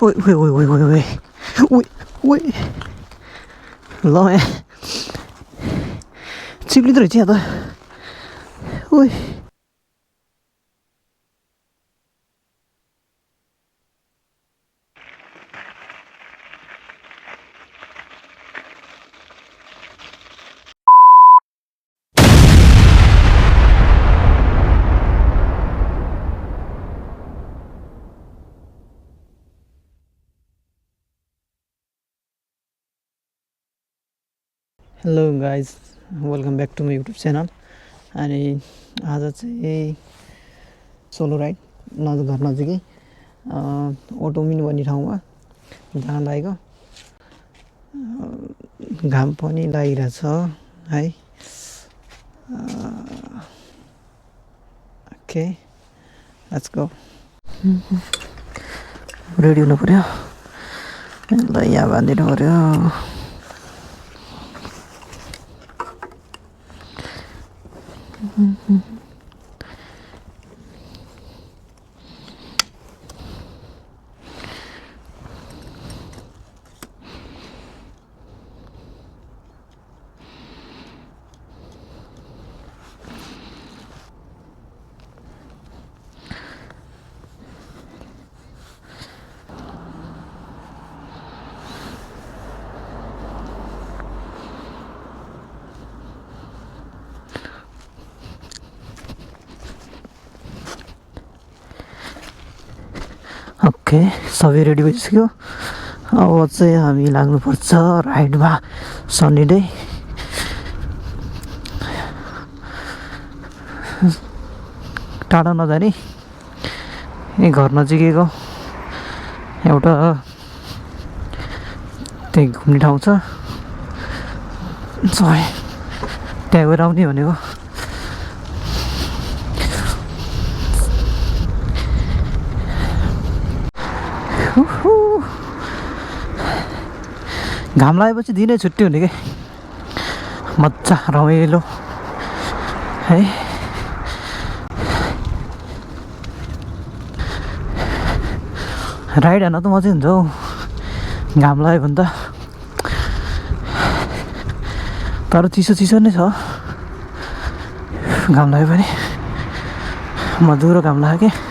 Ui, ui, ui, ui, ui, ui. Ui, ui. ल यहाँ चिप्लिँदो रहेछ यहाँ त उही hello guys welcome back to my YouTube channel अनि आज चाहिँ सोलो राइड घर नजिकै ओटोमिन भन्ने ठाउँमा जान लागेको घाम पनि लागिरहेछ है ओके लेट्स गो रेडी हुनु पर्यो ल यहाँ बाँधिनु पर्यो ओके सबै रेडी भइसक्यो अब चाहिँ हामी लाग्नुपर्छ राइडमा सन्नी डे टाढा नजाने यही घर नजिकैको एउटा त्यही घुम्ने ठाउँ छ सबै त्यहाँ गएर आउने भनेको घाम लागेपछि दिनै छुट्टी हुने के मजा रमाइलो है राइड हान्न त मजै हुन्छ हौ घाम लाग्यो भने त तर चिसो चिसो नै छ घाम लाग्यो भने मधुरो घाम लाग्यो के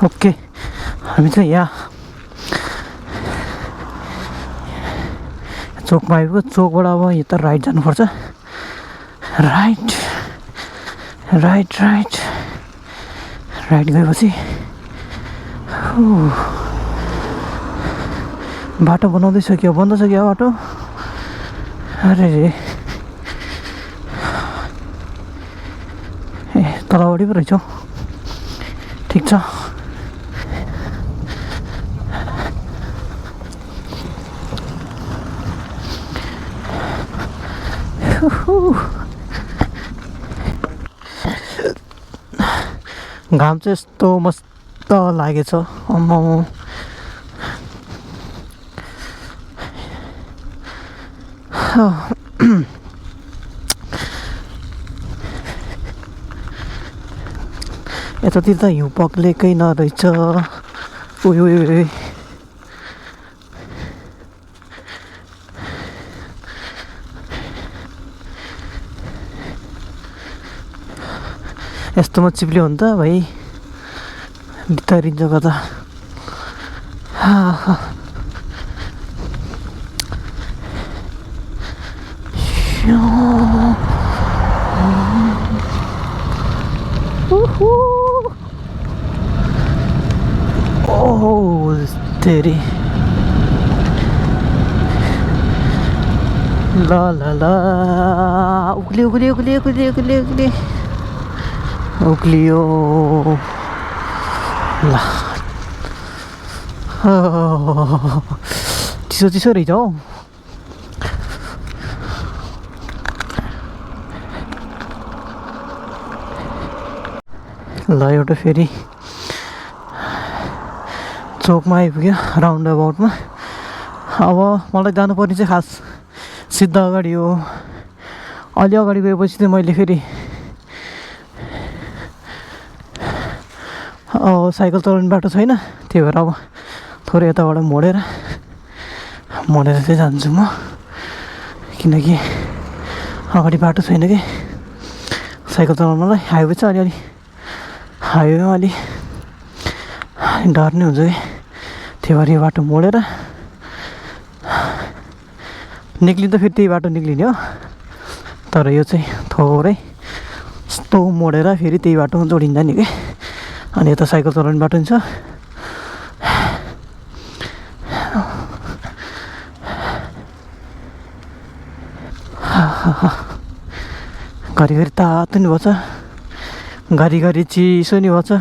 ओके हामी चाहिँ यहाँ चोकमा आइपुग्यो चोकबाट अब यता राइट जानुपर्छ राइट राइट राइट राइट गएपछि बाटो बनाउँदैछ कि बन्द छ क्या बाटो अरे रे ए तलपट्टि पो रहेछ ठिक छ घाम चाहिँ यस्तो मस्त लागेछ अम्मा यतातिर त हिउँ पग्लेकै नरहेछ उयो यस्तोमा चिप्ल्यो भने त भाइ बितारिन्छ कता तेरी ल ल ल उक्लियो उक्लियो उक्लियो उक्लियो उक्लियो उक्लियो उक्लियो ल चिसो चिसो रहेछ हौ। ल एउटा फेरि चोकमा आइपुग्यो राउन्ड अबाउटमा। अब मलाई जानुपर्ने चाहिँ खास सिधा अगाडि हो। अलि अगाडि गएपछि चाहिँ मैले फेरि साइकल चलाउने बाटो छैन, त्यही भएर अब थोरै यताबाट मोडेर चाहिँ जान्छु म, किनकि अगाडि बाटो छैन कि साइकल चलाउनलाई। हाइवे चाहिँ अलिअलि हाइवेमा अलि डर नै हुन्छ कि, त्यही भएर यो बाटो मोडेर निक्लिँदा फेरि त्यही बाटो निक्लिने हो, तर यो चाहिँ थोरै यस्तो मोडेर फेरि त्यही बाटोमा जोडिन्छ नि कि। अनि यता साइकल चलाउने बाटो नि छ। घरिघरि तातो नि भएछ, घरिघरि चिसो नि भएछ।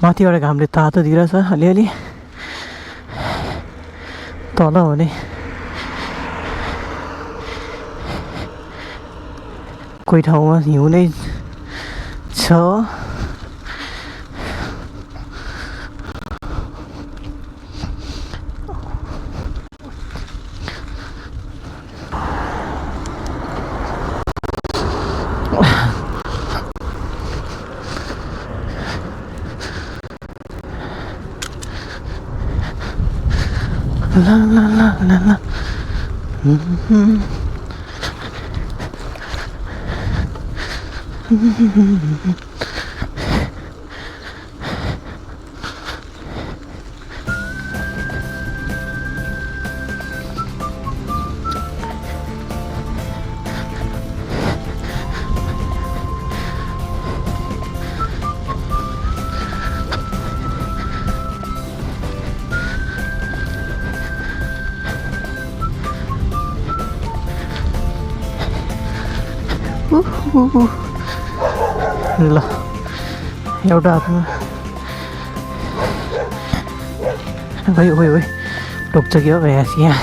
माथिबाट घामले तातो दिइरहेछ अलिअलि, तल भने कोही ठाउँमा हिउँ नै छ। La la la la la. ल एउटा हातमा भयो भयो भयो टोक्छ कि हो भ्यास यहाँ।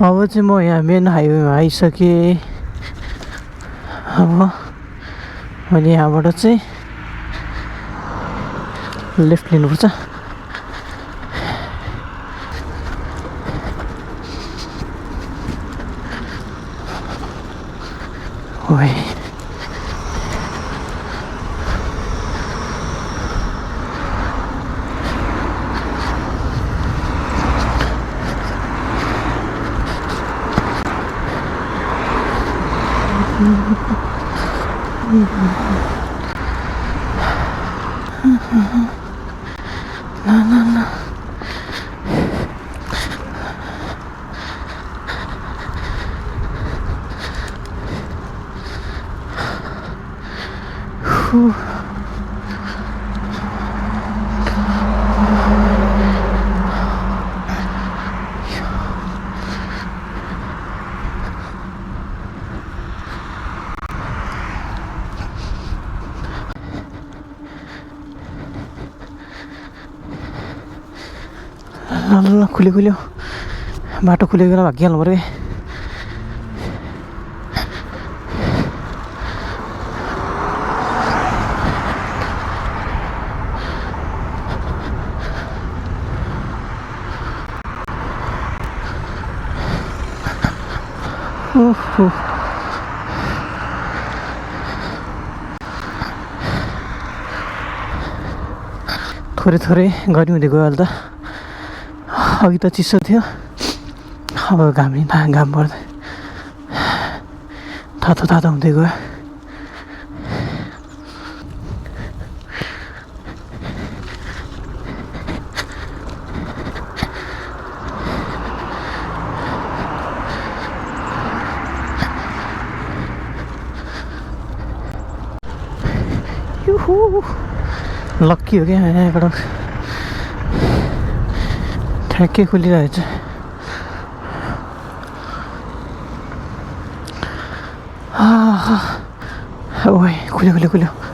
अब चाहिँ म यहाँ मेन हाइवेमा आइसकेँ। अब मैले यहाँबाट चाहिँ लेफ्ट लिनुपर्छ। ओए ल खुल्यो खुल्यो बाटो खुल्यो बेला भागिहाल्नु पऱ्यो ओहो थोरै थोरै गर्मी हुँदै गयो अहिले त अघि त चिसो थियो अब घाम पर्दै तातो तातो हुँदै गयो लक्की हो क्या यहाँबाट ठ्याक्कै खुलिरहेछ ओए खुल्यो खुल्यो खुल्यो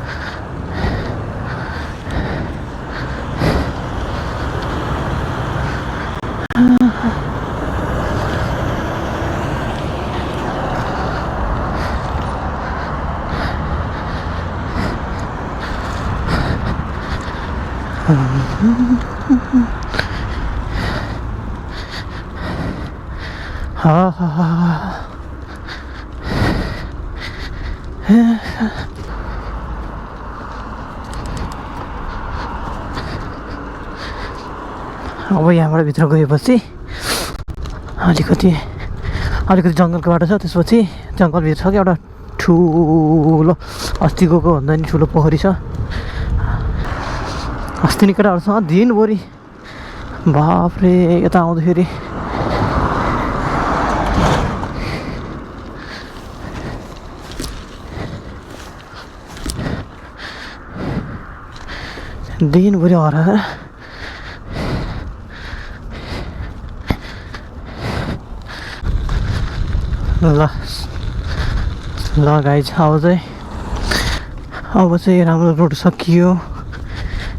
अब यहाँबाट भित्र गएपछि अलिकति जङ्गलको बाटो छ त्यसपछि जङ्गलभित्र छ कि एउटा ठुलो अस्ति गएको भन्दा नि ठुलो पोखरी छ अस्ति नै केटाहरूसँग दिनभरि बाफ्रे यता आउँदाखेरि दिनभरि हराएर ल गाइज अब चाहिँ राम्रो रोड सकियो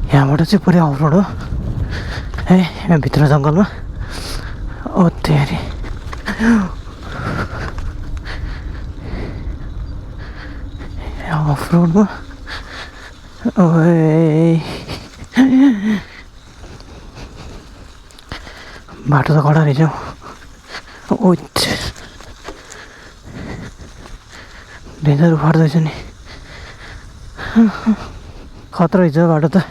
यहाँबाट चाहिँ पुरै अफ रोड हो है यहाँ भित्र जङ्गलमा ओ तेरी अफ रोडमा बाटो त कडा रहेछ ओ डेन्जर फाट्दैछ नि खतरा रहेछ बाटो त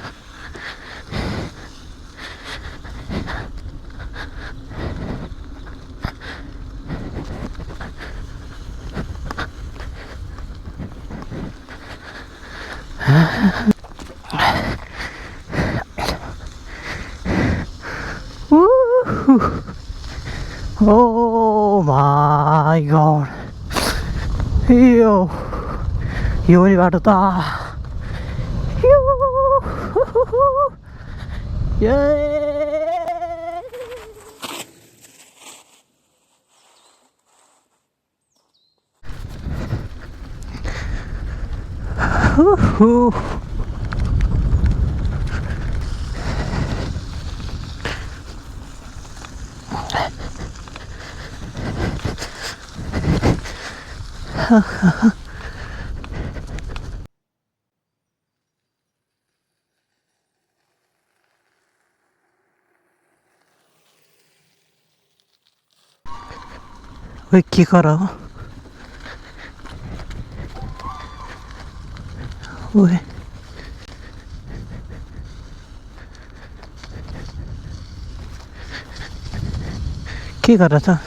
Oh my god. यो पनि बाटो त ओए के गर ओए के गरेर छ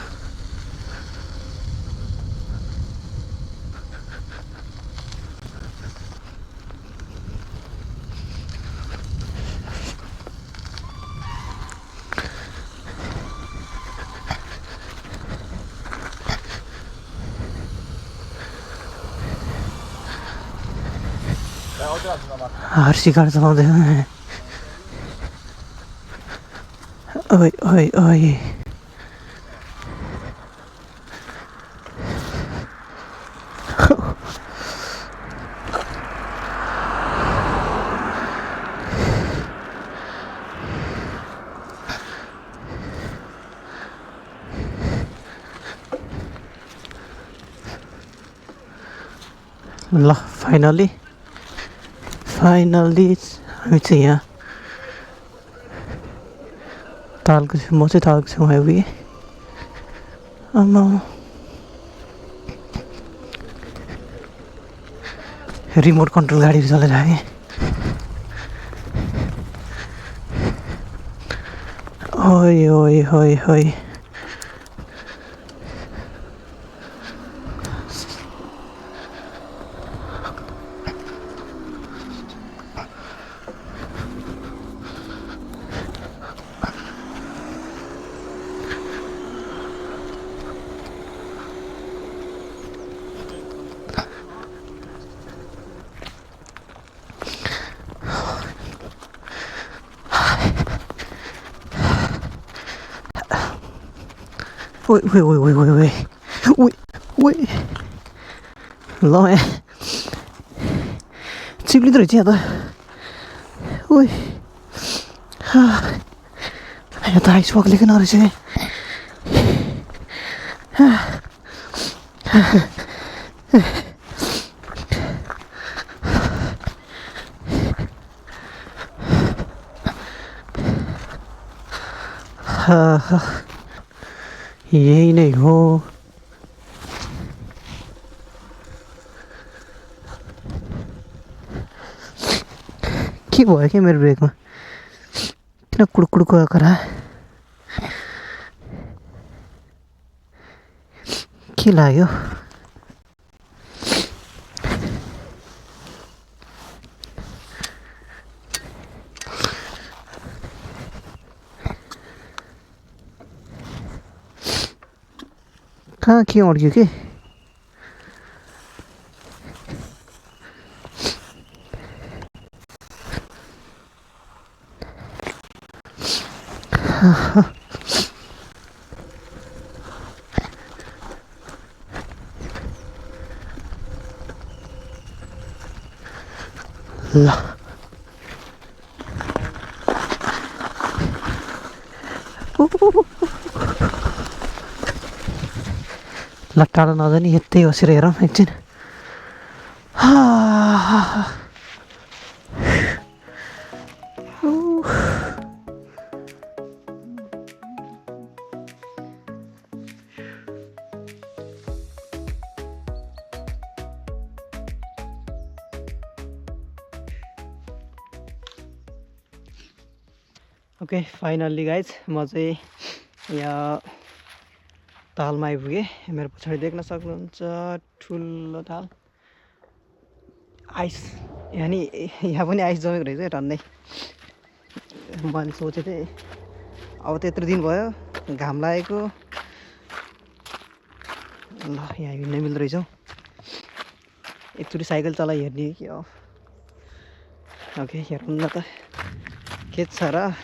हर्सी कार चलाउँदै ओइ ओइ ओइ ल फाइनली हामी चाहिँ यहाँ तालको म चाहिँ तालको छेउमा आइपुगेँ। आमा रिमोट कन्ट्रोल गाडीहरू चलेर आएँ। ओइ ओइ ओइ ओइ ओइ ओइ ओइ ओइ ओइ ओइ ओइ ओइ ल यहाँ चिप्लिँदो रहेछ यहाँ त। ओइ यहाँ त आइस पग्लेको नरहेछ यही नै हो। के भयो क्या मेरो ब्रेकमा किन कुडकुडको करा के लाग्यो? कहाँ के अड्क्यो के? ल ल टाढा नजाने यतै बसेर हेरौँ एकछिन। ओके फाइनल्ली गाइज म चाहिँ यहाँ तालमा आइपुगेँ। मेरो पछाडि देख्न सक्नुहुन्छ ठुलो ताल आइस। यहाँ पनि आइस जमेको रहेछ टन्नै। मैले सोचेको थिएँ अब त्यत्रो दिन भयो घाम लागेको ल यहाँ हिँड्नै मिल्दो रहेछ। एकचोटि साइकल चलाइ हेर्ने कि हो। ओके हेरौँ न त के छ र।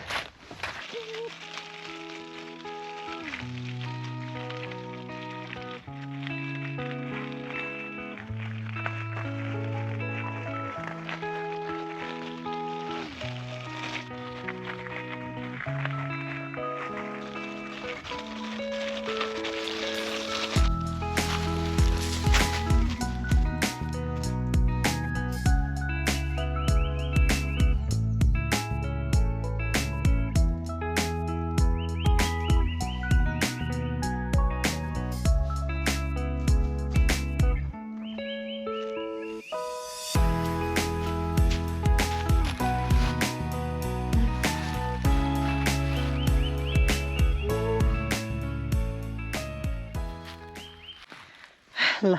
ल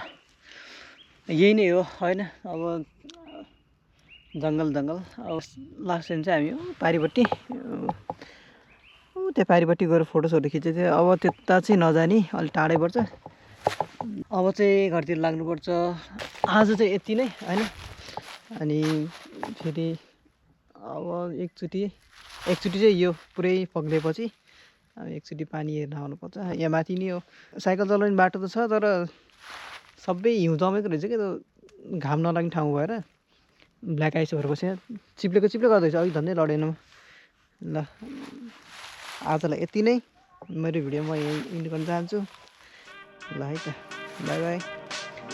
यही नै हो होइन। अब जङ्गल अब लास्ट टाइम चाहिँ हामी पारिपट्टि त्यो पारिपट्टि गएर फोटोसोटो खिचेको थियो। अब त्यता चाहिँ नजाने अलिक टाढै पर्छ। अब चाहिँ घरतिर लाग्नुपर्छ। आज चाहिँ यति नै होइन। अनि फेरि अब एकचोटि चाहिँ यो पुरै पग्लेपछि एकचोटि पानी हेर्न आउनुपर्छ। यहाँ माथि नै हो। साइकल चलाउने बाटो त छ तर सबै हिउँ जमेको रहेछ क्या। त्यो घाम नलाग्ने ठाउँ भएर ब्ल्याक आइसहरू बस्यो। चिप्लेको गर्दैछ अघि झन्डै लडेन। ल आजलाई यति नै मेरो भिडियो म यहीँ इन्ड गर्न चाहन्छु। ल है त bye bye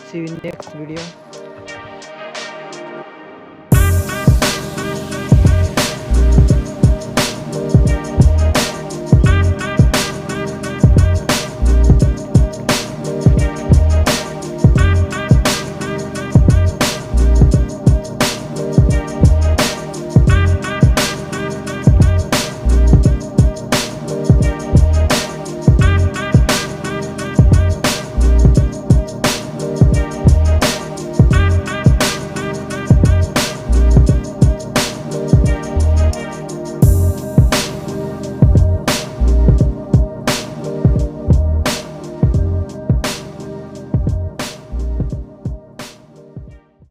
see you in next video.